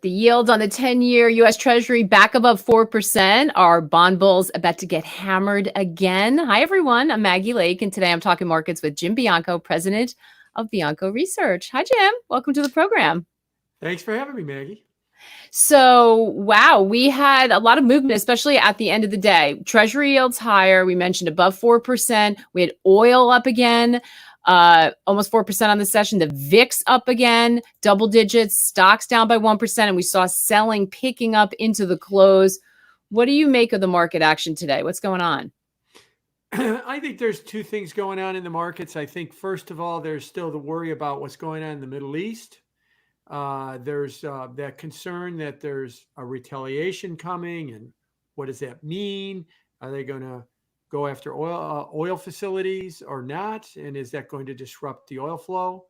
The yield on the 10-year U.S. Treasury back above 4%. Our bond bulls about to get hammered again. Hi, everyone. I'm Maggie Lake, and today I'm talking markets with Jim Bianco, president of Bianco Research. Hi, Jim. Welcome to the program. Thanks for having me, Maggie. So, wow, we had a lot of movement, especially at the end of the day. Treasury yields higher. We mentioned above 4%. We had oil up again. Almost 4% on the session. The VIX up again, double digits, stocks down by 1%, and we saw selling picking up into the close. What do you make of the market action today? What's going on? I think there's two things going on in the markets. I think, first of all, there's still the worry about what's going on in the Middle East. There's that concern that there's a retaliation coming, and what does that mean? Are they going to go after oil facilities or not? And is that going to disrupt the oil flow?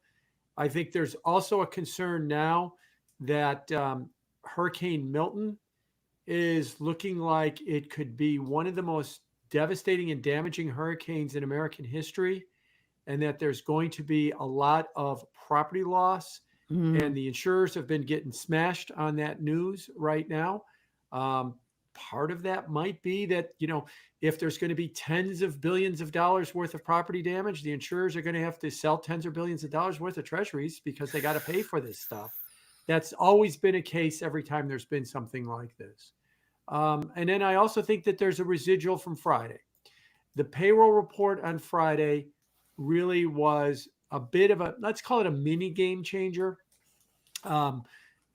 I think there's also a concern now that Hurricane Milton is looking like it could be one of the most devastating and damaging hurricanes in American history, and that there's going to be a lot of property loss. And the insurers have been getting smashed on that news right now. Part of that might be that, if there's going to be tens of billions of dollars worth of property damage, the insurers are going to have to sell tens of billions of dollars worth of treasuries because they got to pay for this stuff. That's always been a case every time there's been something like this. And then I also think that there's a residual from Friday. The payroll report on Friday really was a bit of let's call it a mini game changer. And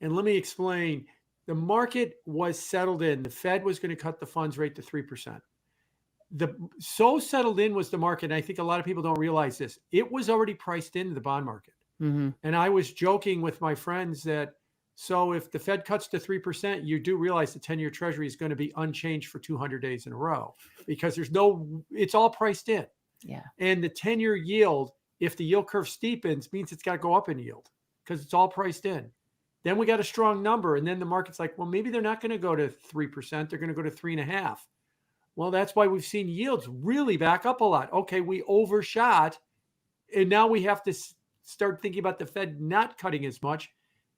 let me explain. The market was settled in. The Fed was going to cut the funds rate to 3%. So settled in was the market, and I think a lot of people don't realize this. It was already priced into the bond market. Mm-hmm. And I was joking with my friends that, so if the Fed cuts to 3%, you do realize the 10-year Treasury is going to be unchanged for 200 days in a row because it's all priced in. Yeah. And the 10-year yield, if the yield curve steepens, means it's got to go up in yield because it's all priced in. Then we got a strong number. And then the market's like, well, maybe they're not going to go to 3%. They're going to go to 3.5%. Well, that's why we've seen yields really back up a lot. Okay, we overshot. And now we have to start thinking about the Fed not cutting as much,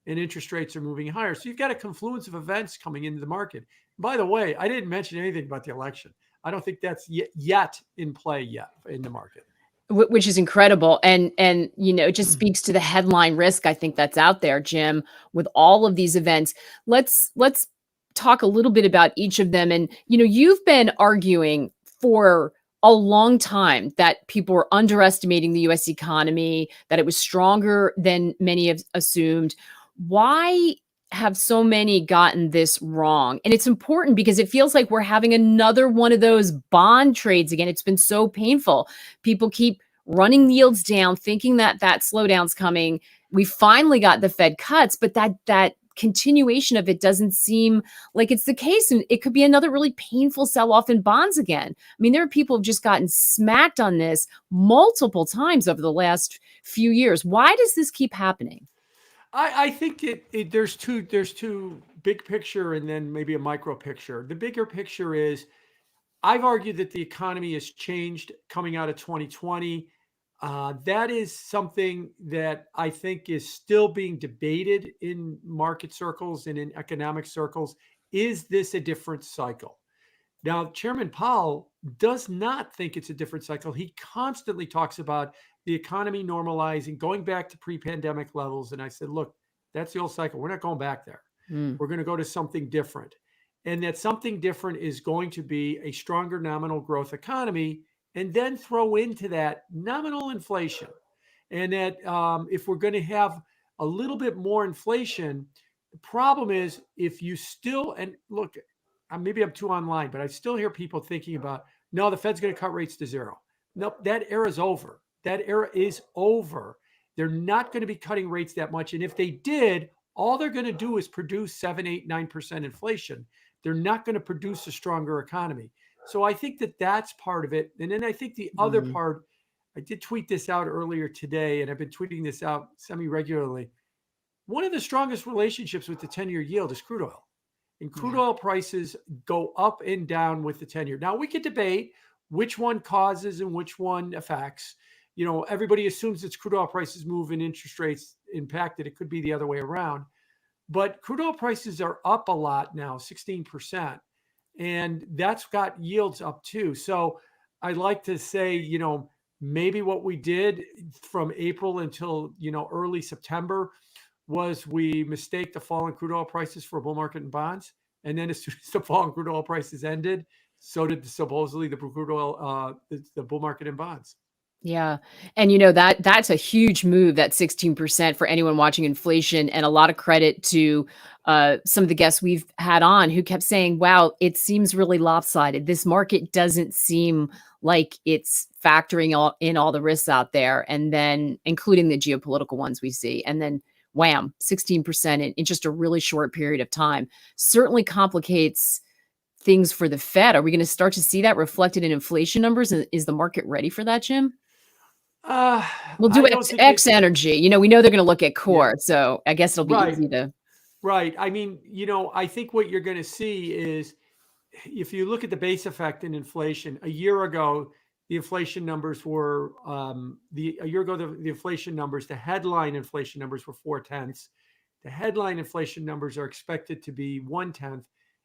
and interest rates are moving higher. So you've got a confluence of events coming into the market. By the way, I didn't mention anything about the election. I don't think that's yet in play yet in the market. Which is incredible. And it just speaks to the headline risk I think that's out there, Jim, with all of these events. Let's talk a little bit about each of them. And, you've been arguing for a long time that people were underestimating the U.S. economy, that it was stronger than many have assumed. Why have so many gotten this wrong? And it's important because it feels like we're having another one of those bond trades again. It's been so painful. People keep running yields down, thinking that slowdown's coming. We finally got the Fed cuts, but that continuation of it doesn't seem like it's the case. And it could be another really painful sell-off in bonds again. I mean, there are people who've just gotten smacked on this multiple times over the last few years. Why does this keep happening? I think there's two big picture and then maybe a micro picture. The bigger picture is I've argued that the economy has changed coming out of 2020. That is something that I think is still being debated in market circles and in economic circles. Is this a different cycle? Now, Chairman Powell does not think it's a different cycle. He constantly talks about the economy normalizing, going back to pre-pandemic levels. And I said, look, that's the old cycle. We're not going back there. We're going to go to something different. And that something different is going to be a stronger nominal growth economy, and then throw into that nominal inflation. And that if we're going to have a little bit more inflation, the problem is if you still, and look, maybe I'm too online, but I still hear people thinking about, no, the Fed's going to cut rates to zero. Nope, that era is over. That era is over. They're not going to be cutting rates that much. And if they did, all they're going to do is produce 7, 8, 9% inflation. They're not going to produce a stronger economy. So I think that that's part of it. And then I think the other part, I did tweet this out earlier today, and I've been tweeting this out semi-regularly. One of the strongest relationships with the 10-year yield is crude oil. And crude oil prices go up and down with the 10-year. Now, we could debate which one causes and which one affects. everybody assumes it's crude oil prices move and interest rates impacted. It could be the other way around. But crude oil prices are up a lot now, 16%. And that's got yields up too. So I like to say, maybe what we did from April until, early September was we mistake the fall in crude oil prices for a bull market in bonds. And then as soon as the fall in crude oil prices ended, so did supposedly the crude oil, the bull market in bonds. Yeah. And that's a huge move, that 16% for anyone watching inflation, and a lot of credit to some of the guests we've had on who kept saying, wow, it seems really lopsided. This market doesn't seem like it's factoring in all the risks out there, and then including the geopolitical ones we see. And then wham, 16% in just a really short period of time certainly complicates things for the Fed. Are we going to start to see that reflected in inflation numbers? And is the market ready for that, Jim? Uh, We'll do I don't think X energy. We know they're gonna look at yeah, core, so I guess it'll be right, easy to. right. I mean, I think what you're going to see is if you look at the base effect in inflation, a year ago, the inflation numbers were a year ago the inflation numbers, the headline inflation numbers were 4/10. The headline inflation numbers are expected to be 1/10,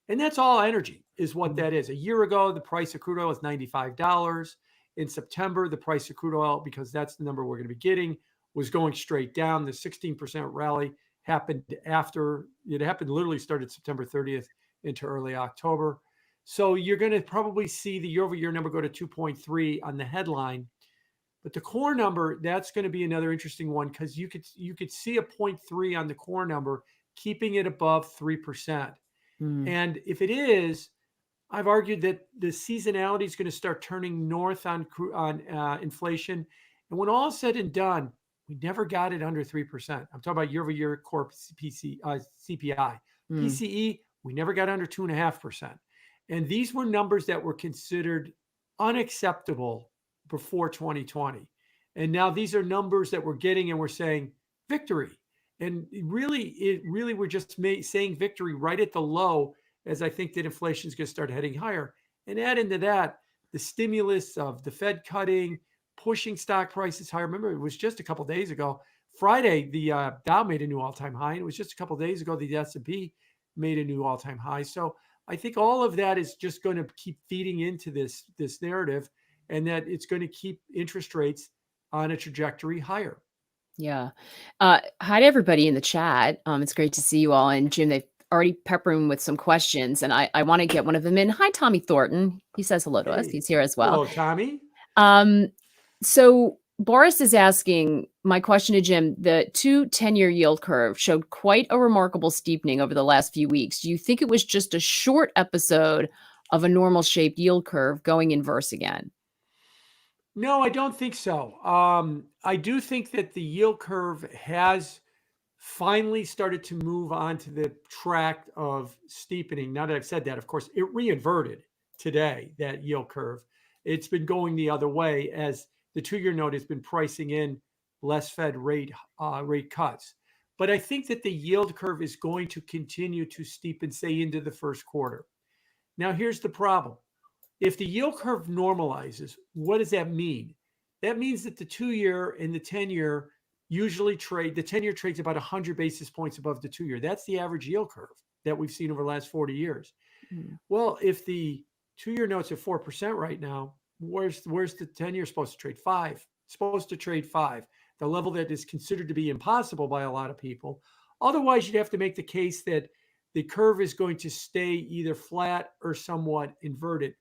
and that's all energy is what that is. A year ago, the price of crude oil was $95. In September, the price of crude oil, because that's the number we're going to be getting, was going straight down. The 16% rally happened after it happened. Literally started September 30th into early October. So you're going to probably see the year-over-year number go to 2.3 on the headline, but the core number, that's going to be another interesting one because you could see a 0.3 on the core number, keeping it above 3%. Mm, And if it is, I've argued that the seasonality is going to start turning north on inflation, and when all is said and done, we never got it under 3%. I'm talking about year-over-year core CPI, mm, PCE. We never got under 2.5%, and these were numbers that were considered unacceptable before 2020, and now these are numbers that we're getting, and we're saying victory. And it really, we're just saying victory right at the low, as I think that inflation is going to start heading higher. And add into that the stimulus of the Fed cutting, pushing stock prices higher. Remember, it was just a couple of days ago. Friday, the Dow made a new all-time high, and it was just a couple of days ago the S&P made a new all-time high. So I think all of that is just going to keep feeding into this narrative, and that it's going to keep interest rates on a trajectory higher. yeah. Hi to everybody in the chat. It's great to see you all. And Jim, they've already peppering with some questions, and I want to get one of them in. Hi, Tommy Thornton. He says hello to us. Hey, He's here as well. hello, Tommy. Um, so Boris is asking, my question to Jim, the 10-year yield curve showed quite a remarkable steepening over the last few weeks. Do you think it was just a short episode of a normal shaped yield curve going inverse again? No, I don't think so. I do think that the yield curve has finally started to move onto the track of steepening. Now that I've said that, of course, it reinverted today, that yield curve. It's been going the other way as the 2-year note has been pricing in less Fed rate cuts. But I think that the yield curve is going to continue to steepen, say, into the first quarter. Now, here's the problem. If the yield curve normalizes, what does that mean? That means that the 2-year and the 10-year usually trade. The 10-year trades about 100 basis points above the 2-year. That's the average yield curve that we've seen over the last 40 years. Mm, Well, if the 2-year note's at 4% right now, where's the 10-year supposed to trade? 5. It's supposed to trade 5, the level that is considered to be impossible by a lot of people. Otherwise, you'd have to make the case that the curve is going to stay either flat or somewhat inverted.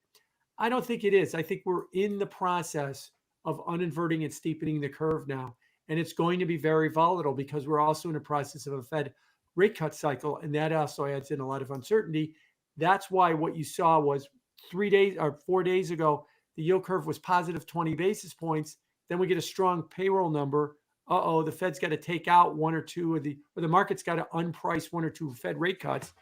I don't think it is. I think we're in the process of uninverting and steepening the curve now. And it's going to be very volatile because we're also in a process of a Fed rate cut cycle. And that also adds in a lot of uncertainty. That's why what you saw was 4 days ago, the yield curve was positive 20 basis points. Then we get a strong payroll number. The Fed's got to take out one or two or the market's got to unprice one or two Fed rate cuts.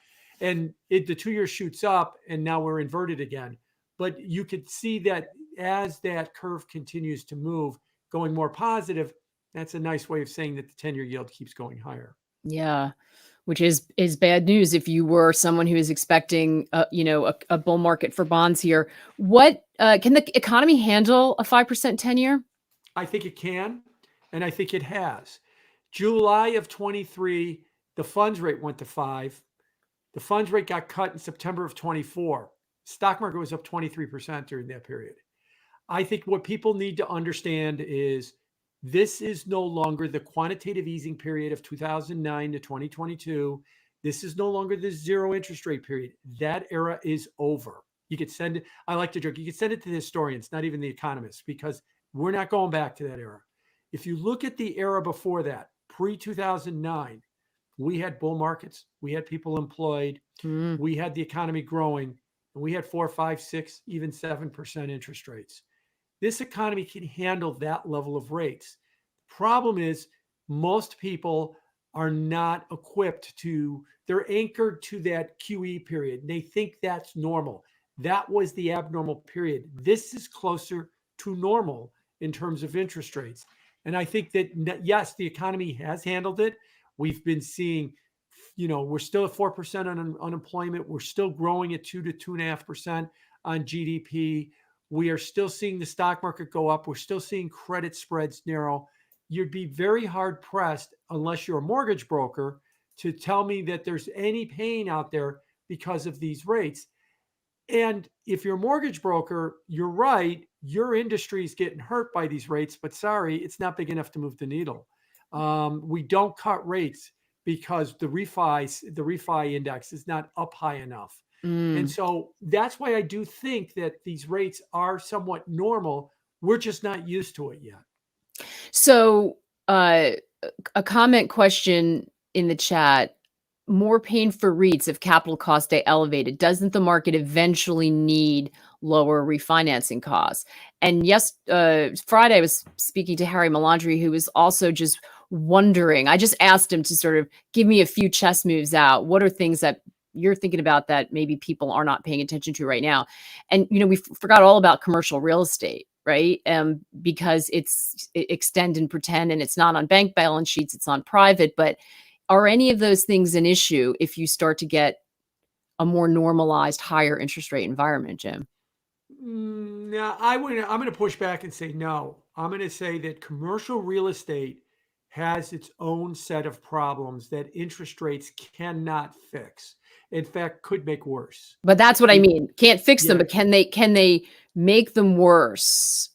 And the 2-year shoots up, and now we're inverted again. But you could see that as that curve continues to move, going more positive, that's a nice way of saying that the 10-year yield keeps going higher. yeah, which is bad news if you were someone who is expecting, a bull market for bonds here. What can the economy handle a 5% 10-year? I think it can, and I think it has. July of 23, the funds rate went to 5. The funds rate got cut in September of 24. Stock market was up 23% during that period. I think what people need to understand is this is no longer the quantitative easing period of 2009 to 2022. This is no longer the zero interest rate period. That era is over. You could send it, I like to joke, you could send it to the historians, not even the economists, because we're not going back to that era. If you look at the era before that, pre 2009, we had bull markets, we had people employed, Mm. we had the economy growing, and we had 4, 5, 6, even 7% interest rates. This economy can handle that level of rates. Problem is, most people are not equipped to, they're anchored to that QE period. They think that's normal. That was the abnormal period. This is closer to normal in terms of interest rates. And I think that, yes, the economy has handled it. We've been seeing, we're still at 4% on unemployment. We're still growing at 2 to 2.5% on GDP. We are still seeing the stock market go up. We're still seeing credit spreads narrow. You'd be very hard pressed, unless you're a mortgage broker, to tell me that there's any pain out there because of these rates. And if you're a mortgage broker, you're right. Your industry is getting hurt by these rates, but sorry, it's not big enough to move the needle. We don't cut rates because the refi index is not up high enough. And Mm. so that's why I do think that these rates are somewhat normal. We're just not used to it yet. So, uh, a comment question in the chat. More pain for REITs if capital costs stay elevated. Doesn't the market eventually need lower refinancing costs? And yes, Friday I was speaking to Harry Melandri, who was also just wondering. I just asked him to sort of give me a few chess moves out. What are things that you're thinking about that maybe people are not paying attention to right now? And we forgot all about commercial real estate, right? Because it's extend and pretend, and it's not on bank balance sheets, it's on private. But are any of those things an issue if you start to get a more normalized, higher interest rate environment, Jim? No, I'm going to push back and say no. I'm going to say that commercial real estate has its own set of problems that interest rates cannot fix. In fact, could make worse. But that's what I The mean. Can't fix them, Yeah, but can they make them worse?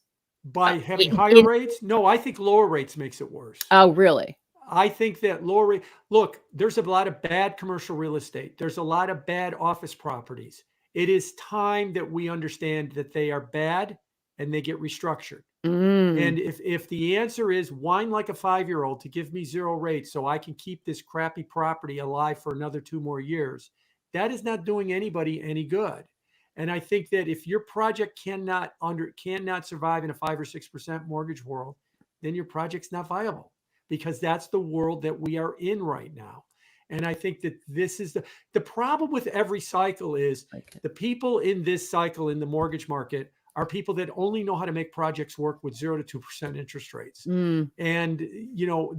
by having In, higher in rates? No, I think lower rates makes it worse. oh, really? I think that lower rate, look, there's a lot of bad commercial real estate. There's a lot of bad office properties. It is time that we understand that they are bad and they get restructured. Mm, And if the answer is whine like a 5-year-old to give me zero rates so I can keep this crappy property alive for another 2 more years, that is not doing anybody any good. And I think that if your project cannot survive in a 5 or 6% mortgage world, then your project's not viable, because that's the world that we are in right now. And I think that this is the problem with every cycle is like it. the people in this cycle in the mortgage market are people that only know how to make projects work with 0 to 2% interest rates. Mm, And,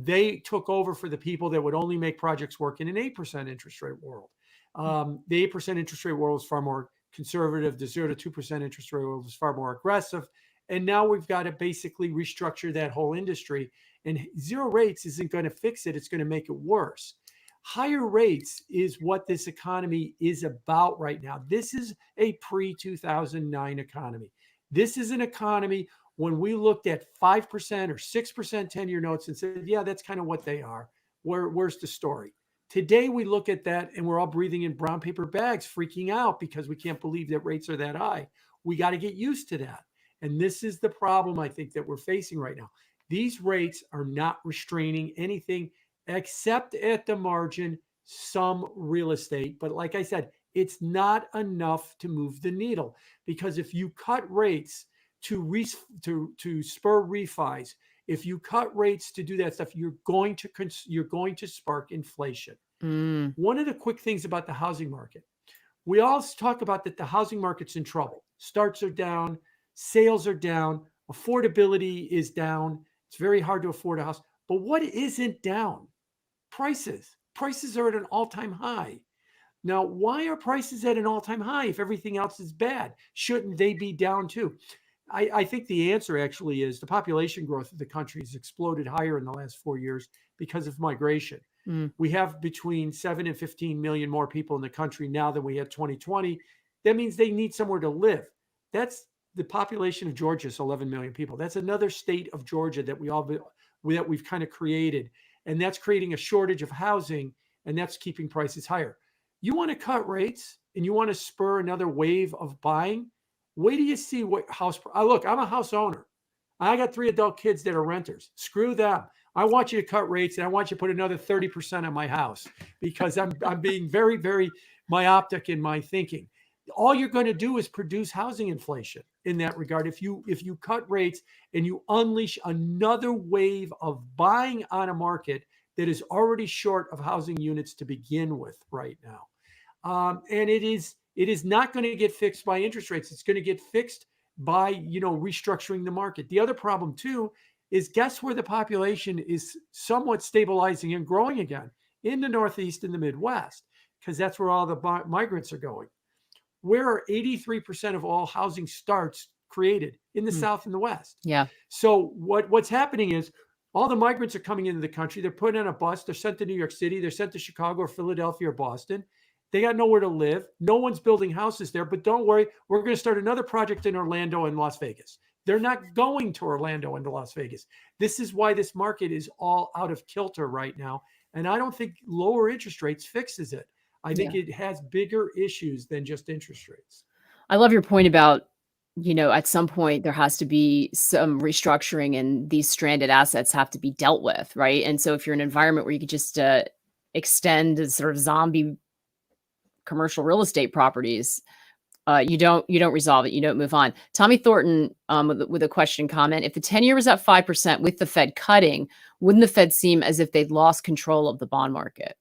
they took over for the people that would only make projects work in an 8% interest rate world. The 8% interest rate world was far more conservative. The 0 to 2% interest rate world was far more aggressive. And now we've got to basically restructure that whole industry. And zero rates isn't going to fix it. It's going to make it worse. Higher rates is what this economy is about right now. This is a pre 2009 economy. This is an economy when we looked at 5% or 6% 10-year notes and said, yeah, that's kind of what they are. Where's the story? Today, we look at that and we're all breathing in brown paper bags, freaking out because we can't believe that rates are that high. We got to get used to that. And this is the problem I think that we're facing right now. These rates are not restraining anything except at the margin, some real estate. But like I said, it's not enough to move the needle, because if you cut rates to spur refis, if you cut rates to do that stuff, you're going to spark inflation. mm, One of the quick things about the housing market, we all talk about that the housing market's in trouble. Starts are down, sales are down, affordability is down. It's very hard to afford a house. But what isn't down? Prices. Prices are at an all-time high. Now, why are prices at an all-time high if everything else is bad? Shouldn't they be down too? I think the answer actually is the population growth of the country has exploded higher in the last 4 years because of migration. Mm, We have between 7 and 15 million more people in the country now than we had 2020. That means they need somewhere to live. That's the population of Georgia is 11 million people. That's another state of Georgia that we've kind of created, and that's creating a shortage of housing, and that's keeping prices higher. You want to cut rates and you want to spur another wave of buying. Wait till you see what house. Look, I'm a house owner. I got 3 adult kids that are renters. Screw them. I want you to cut rates and I want you to put another 30% on my house because I'm being very, very myopic in my thinking. All you're going to do is produce housing inflation in that regard. If you cut rates and you unleash another wave of buying on a market that is already short of housing units to begin with right now. And it is not going to get fixed by interest rates. It's going to get fixed by restructuring the market. The other problem too is guess where the population is somewhat stabilizing and growing again in the Northeast and the Midwest, because that's where all the migrants are going. Where are 83% of all housing starts created? In the mm, South and the West. yeah. So what's happening is all the migrants are coming into the country. They're put on a bus. They're sent to New York City. They're sent to Chicago or Philadelphia or Boston. They got nowhere to live. No one's building houses there. But don't worry, we're going to start another project in Orlando and Las Vegas. They're not going to Orlando and to Las Vegas. This is why this market is all out of kilter right now. And I don't think lower interest rates fixes it. I think Yeah. it has bigger issues than just interest rates. I love your point about, at some point there has to be some restructuring and these stranded assets have to be dealt with, right? And so if you're in an environment where you could just extend the sort of zombie commercial real estate properties, you don't resolve it, you don't move on. Tommy Thornton, with a question comment: if the 10-year was at 5% with the Fed cutting, wouldn't the Fed seem as if they'd lost control of the bond market?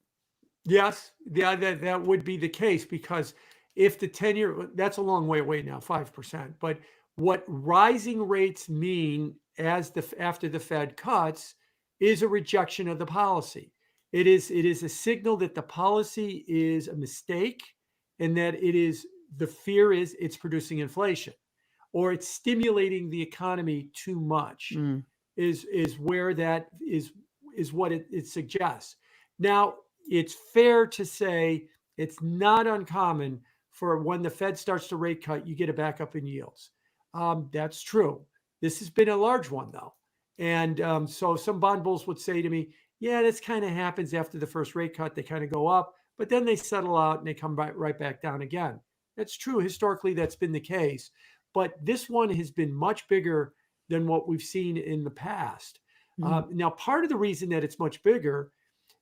Yes, yeah, that would be the case because if the 10-year, that's a long way away now, 5%. But what rising rates mean after the Fed cuts is a rejection of the policy. It is a signal that the policy is a mistake and that the fear is it's producing inflation or it's stimulating the economy too much Mm, is where that is what it suggests. Now, it's fair to say it's not uncommon for when the Fed starts to rate cut, you get a backup in yields. That's true. This has been a large one though, and so some bond bulls would say to me, "Yeah, this kind of happens after the first rate cut. They kind of go up, but then they settle out and they come right back down again." That's true. Historically, that's been the case, but this one has been much bigger than what we've seen in the past. mm, Now, part of the reason that it's much bigger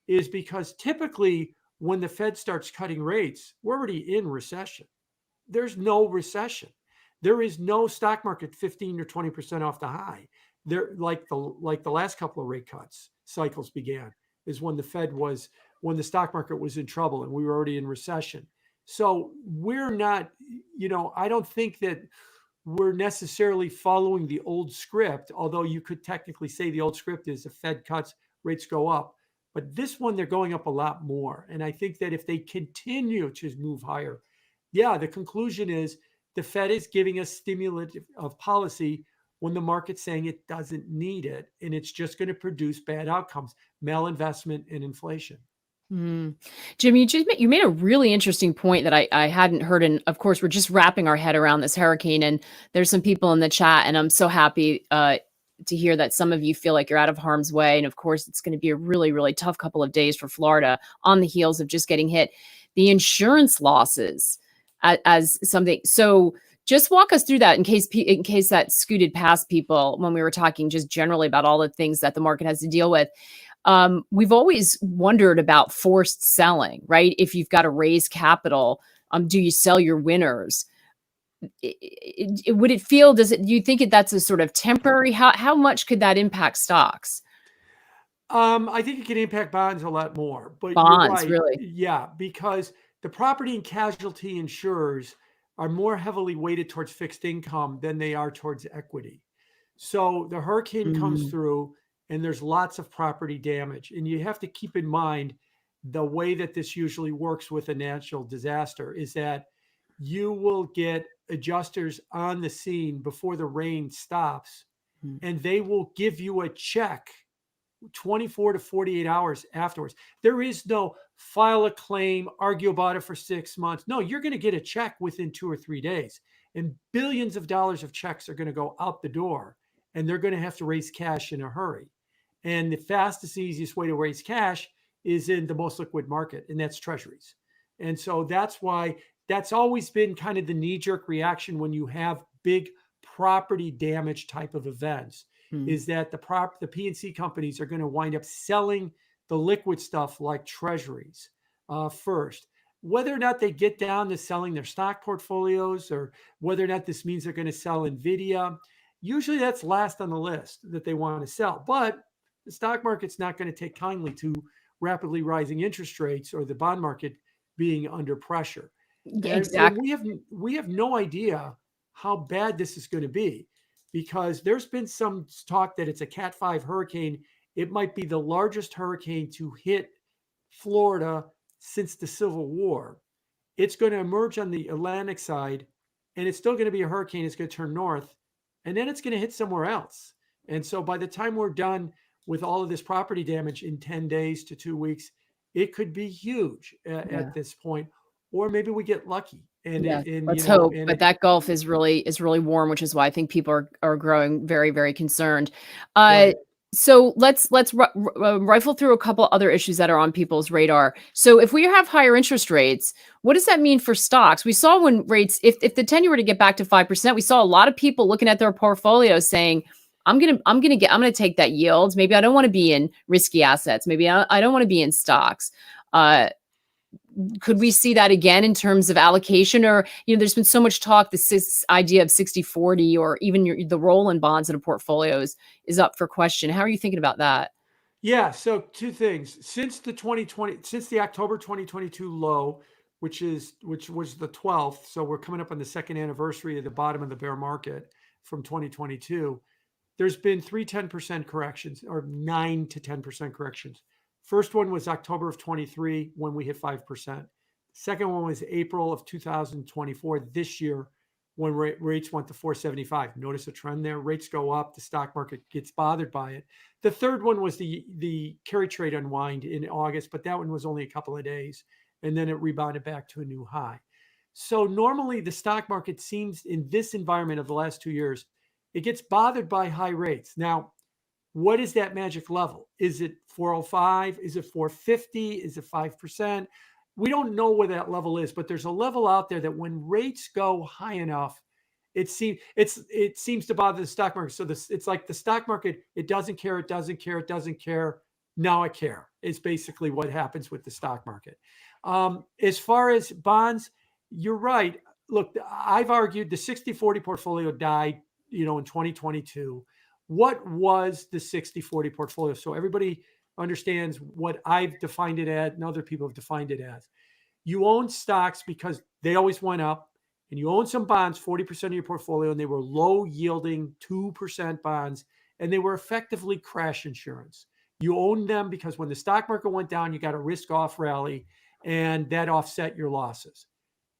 is because typically when the Fed starts cutting rates, we're already in recession. There's no recession. There is no stock market 15 or 20% off the high. There, like the last couple of rate cuts cycles began, is when the stock market was in trouble and we were already in recession. So we're not, I don't think that we're necessarily following the old script, although you could technically say the old script is if Fed cuts, rates go up. But this one, they're going up a lot more. And I think that if they continue to move higher, yeah, the conclusion is the Fed is giving us stimulative of policy when the market's saying it doesn't need it. And it's just going to produce bad outcomes, malinvestment and inflation. mm. Jim, you made a really interesting point that I hadn't heard, and of course, we're just wrapping our head around this hurricane, and there's some people in the chat, and I'm so happy to hear that some of you feel like you're out of harm's way, and of course, it's going to be a really, really tough couple of days for Florida on the heels of just getting hit. The insurance losses as something. So just walk us through that in case that scooted past people when we were talking just generally about all the things that the market has to deal with. We've always wondered about forced selling, right? If you've got to raise capital, do you sell your winners? Would it feel, do you think that's a sort of temporary, how much could that impact stocks? I think it can impact bonds a lot more, but you're Bonds, right. really? Yeah, because the property and casualty insurers are more heavily weighted towards fixed income than they are towards equity. So the hurricane comes Mm, through and there's lots of property damage. And you have to keep in mind the way that this usually works with a natural disaster is that you will get adjusters on the scene before the rain stops, Mm. and they will give you a check 24 to 48 hours afterwards. There is no file a claim, argue about it for 6 months. No, you're going to get a check within 2 or 3 days. And billions of dollars of checks are going to go out the door, and they're going to have to raise cash in a hurry. And the fastest, easiest way to raise cash is in the most liquid market, and that's treasuries. And so that's why that's always been kind of the knee jerk reaction when you have big property damage type of events, Mm. is that the P&C companies are going to wind up selling the liquid stuff like treasuries first. Whether or not they get down to selling their stock portfolios, or whether or not this means they're going to sell Nvidia, usually that's last on the list that they want to sell. But the stock market's not going to take kindly to rapidly rising interest rates or the bond market being under pressure. Yeah, And exactly. we have no idea how bad this is going to be, because there's been some talk that it's a Cat 5 hurricane. It might be the largest hurricane to hit Florida since the Civil War. It's going to emerge on the Atlantic side, and it's still going to be a hurricane. It's going to turn north, and then it's going to hit somewhere else. And so by the time we're done with all of this property damage in 10 days to 2 weeks, it could be huge Yeah. at this point, or maybe we get lucky. And Yeah, and let's you know, hope, and but it, that Gulf is really warm, which is why I think people are growing very, very concerned. right. So let's rifle through a couple other issues that are on people's radar. So if we have higher interest rates, what does that mean for stocks? We saw when rates, if the 10-year were to get back to 5%, we saw a lot of people looking at their portfolios saying, I'm gonna take that yield. Maybe I don't want to be in risky assets. Maybe I don't want to be in stocks. Uh, could we see that again in terms of allocation? Or, there's been so much talk, this idea of 60/40, or even the role in bonds in a portfolio is up for question. How are you thinking about that? Yeah, so two things. Since the October 2022 low, which was the 12th, so we're coming up on the second anniversary of the bottom of the bear market from 2022. There's been three 10% corrections, or 9 to 10% corrections. First one was October of 23 when we hit 5%. Second one was April of 2024, this year, when rates went to 475. Notice a trend there. Rates go up, the stock market gets bothered by it. The third one was the carry trade unwind in August, but that one was only a couple of days, and then it rebounded back to a new high. So normally the stock market seems, in this environment of the last 2 years, it gets bothered by high rates. Now, what is that magic level? Is it 405? Is it 450? Is it 5%? We don't know where that level is, but there's a level out there that when rates go high enough, it seems to bother the stock market. So it's like the stock market, it doesn't care, it doesn't care, it doesn't care. Now I care. Is basically what happens with the stock market. As far as bonds, you're right. Look, I've argued the 60/40 portfolio died, in 2022. What was the 60/40 portfolio? So everybody understands what I've defined it as, and other people have defined it as. You own stocks because they always went up, and you own some bonds, 40% of your portfolio, and they were low yielding 2% bonds, and they were effectively crash insurance. You owned them because when the stock market went down, you got a risk off rally, and that offset your losses.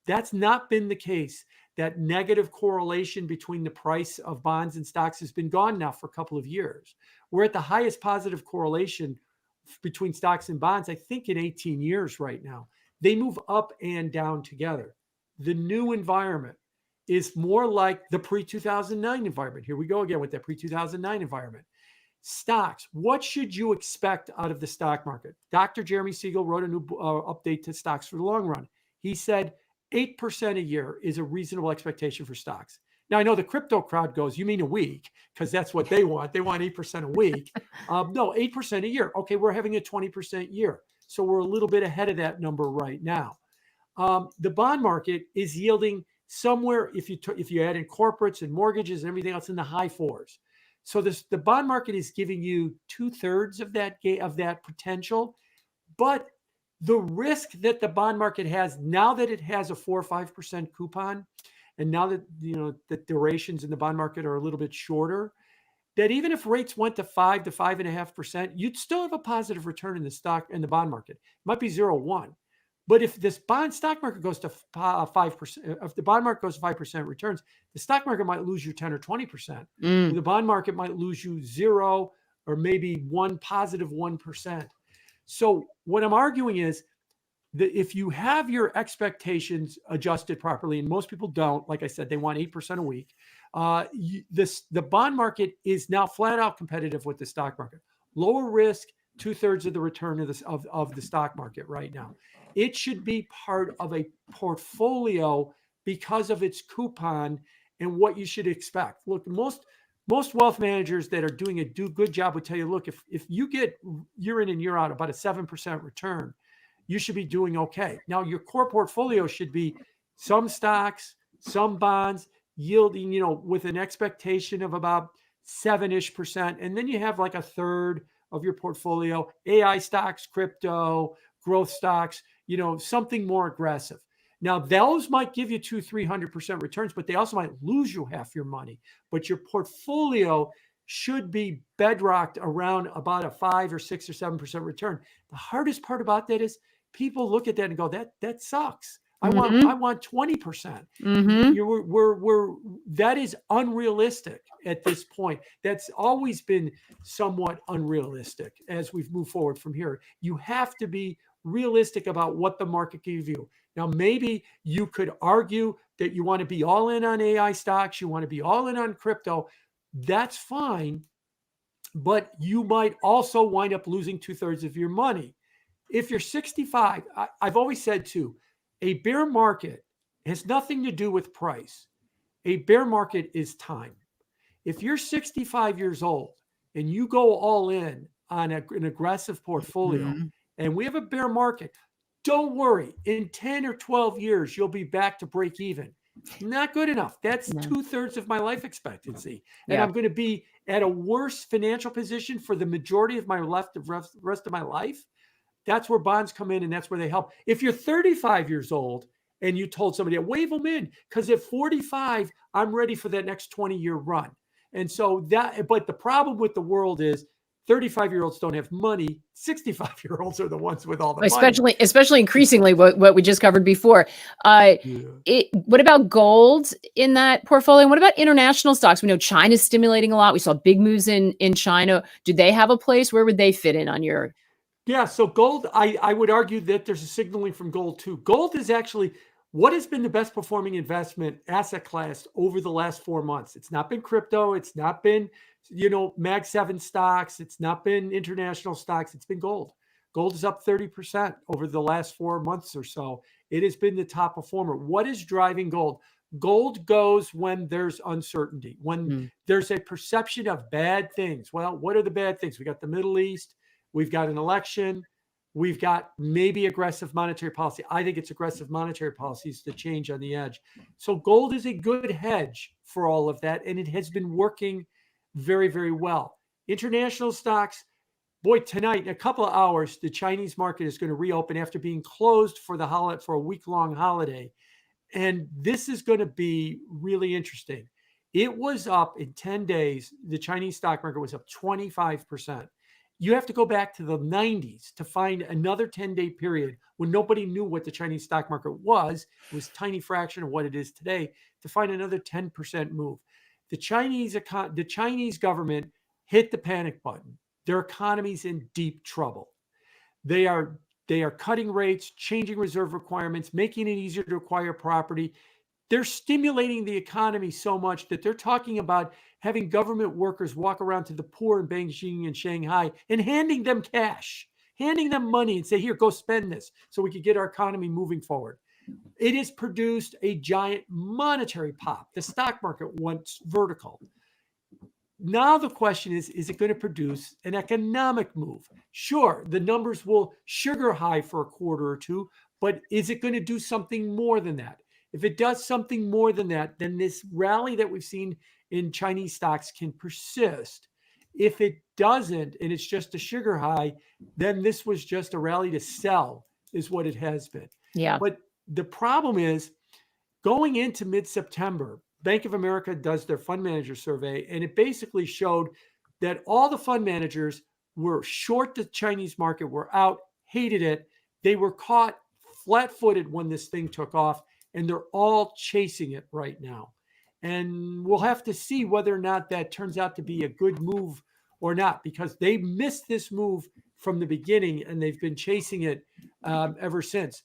That's not been the case. That negative correlation between the price of bonds and stocks has been gone now for a couple of years. We're at the highest positive correlation between stocks and bonds, I think, in 18 years right now. They move up and down together. The new environment is more like the pre 2009 environment. Here we go again with that pre 2009 environment. Stocks, what should you expect out of the stock market? Dr. Jeremy Siegel wrote a new update to stocks for the long run. He said 8% a year is a reasonable expectation for stocks. Now, I know the crypto crowd goes, you mean a week? Because that's what they want. They want 8% a week. No, 8% a year. Okay, we're having a 20% year. So we're a little bit ahead of that number right now. The bond market is yielding somewhere, if you add in corporates and mortgages and everything else, in the high fours. So the bond market is giving you 2/3 of that potential, but the risk that the bond market has now that it has a 4 or 5% coupon, and now that the durations in the bond market are a little bit shorter, that even if rates went to 5 to 5.5%, you'd still have a positive return in the bond market. It might be 0.1, But if this bond stock market goes to 5%, if the bond market goes to 5% returns, the stock market might lose you 10 or 20%. Mm. The bond market might lose you zero or maybe one positive 1%. So what I'm arguing is that if you have your expectations adjusted properly, and most people don't, like I said, they want 8% a week. The bond market is now flat out competitive with the stock market. Lower risk, 2/3 of the return of the stock market right now. It should be part of a portfolio because of its coupon and what you should expect. Look, most wealth managers that are doing a good job would tell you, look, if you get year in and year out about a 7% return, you should be doing okay. Now, your core portfolio should be some stocks, some bonds, yielding, with an expectation of about 7-ish%. And then you have like a third of your portfolio, AI stocks, crypto, growth stocks, something more aggressive. Now, those might give you 200-300% returns, but they also might lose you half your money. But your portfolio should be bedrocked around about a 5 or 6 or 7% return. The hardest part about that is people look at that and go, that sucks. I Mm-hmm. want 20%. Mm-hmm. That is unrealistic at this point. That's always been somewhat unrealistic as we've moved forward from here. You have to be realistic about what the market gives you. Now, maybe you could argue that you want to be all in on AI stocks, you want to be all in on crypto. That's fine, but you might also wind up losing 2/3 of your money. If you're 65, I've always said too, a bear market has nothing to do with price. A bear market is time. If you're 65 years old and you go all in on an aggressive portfolio Mm-hmm. and we have a bear market, don't worry. In 10 or 12 years, you'll be back to break even. Not good enough. That's No. 2/3 of my life expectancy. And Yeah. I'm going to be at a worse financial position for the majority of my rest of my life. That's where bonds come in and that's where they help. If you're 35 years old and you told somebody, wave them in, because at 45, I'm ready for that next 20-year run. And so but the problem with the world is 35-year-olds don't have money. 65-year-olds are the ones with all the money. Especially increasingly what we just covered before. Uh, Yeah. what about gold in that portfolio? And what about international stocks? We know China's stimulating a lot. We saw big moves in China. Do they have a place? Where would they fit in on your? Yeah, so gold, I would argue that there's a signaling from gold too. Gold is actually what has been the best performing investment asset class over the last 4 months. It's not been crypto, it's not been, Mag 7 stocks, it's not been international stocks, it's been gold. Gold is up 30% over the last 4 months or so. It has been the top performer. What is driving gold? Gold goes when there's uncertainty, when Mm. there's a perception of bad things. Well, what are the bad things? We got the Middle East. We've got an election. We've got maybe aggressive monetary policy. I think it's aggressive monetary policies to change on the edge. So gold is a good hedge for all of that, and it has been working very, very well. International stocks, boy, tonight in a couple of hours, the Chinese market is going to reopen after being closed for a week-long holiday. And this is going to be really interesting. It was up in 10 days. The Chinese stock market was up 25%. You have to go back to the 90s to find another 10-day period when nobody knew what the Chinese stock market was. It was a tiny fraction of what it is today to find another 10% move. The Chinese government hit the panic button. Their economy's in deep trouble. They are cutting rates, changing reserve requirements, making it easier to acquire property. They're stimulating the economy so much that they're talking about having government workers walk around to the poor in Beijing and Shanghai and handing them cash, handing them money and say, here, go spend this so we could get our economy moving forward. It has produced a giant monetary pop. The stock market went vertical. Now the question is it going to produce an economic move? Sure, the numbers will sugar high for a quarter or two, but is it going to do something more than that? If it does something more than that, then this rally that we've seen in Chinese stocks can persist. If it doesn't, and it's just a sugar high, then this was just a rally to sell, is what it has been. Yeah. But the problem is going into mid-September, Bank of America does their fund manager survey, and it basically showed that all the fund managers were short the Chinese market, were out, hated it. They were caught flat-footed when this thing took off, and they're all chasing it right now. And we'll have to see whether or not that turns out to be a good move or not, because they missed this move from the beginning and they've been chasing it ever since.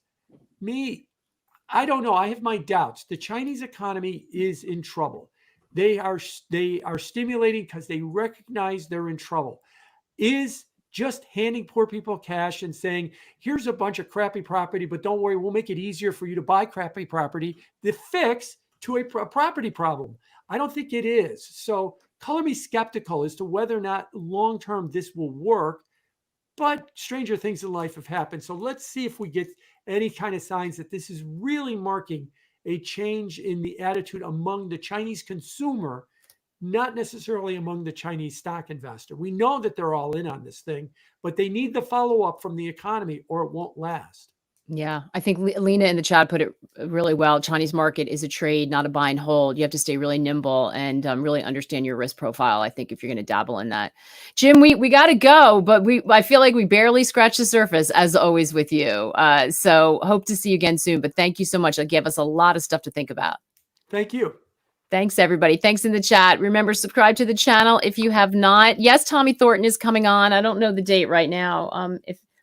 I don't know. I have my doubts. The Chinese economy is in trouble. They are stimulating because they recognize they're in trouble. Is just handing poor people cash and saying, here's a bunch of crappy property, but don't worry, we'll make it easier for you to buy crappy property, the fix to a property problem? I don't think it is. So color me skeptical as to whether or not long-term this will work, but stranger things in life have happened. So let's see if we get any kind of signs that this is really marking a change in the attitude among the Chinese consumer, not necessarily among the Chinese stock investor. We know that they're all in on this thing, but they need the follow-up from the economy or it won't last. Yeah, I think Lena in the chat put it really well. Chinese market is a trade, not a buy and hold. You have to stay really nimble and really understand your risk profile, I think, if you're going to dabble in that. Jim, we got to go, but I feel like we barely scratched the surface, as always, with you. So hope to see you again soon. But thank you so much. That gave us a lot of stuff to think about. Thank you. Thanks, everybody. Thanks in the chat. Remember, subscribe to the channel if you have not. Yes, Tommy Thornton is coming on. I don't know the date right now.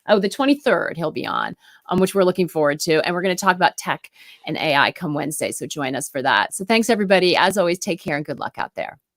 The 23rd, he'll be on, which we're looking forward to. And we're going to talk about tech and AI come Wednesday. So join us for that. So thanks, everybody. As always, take care and good luck out there.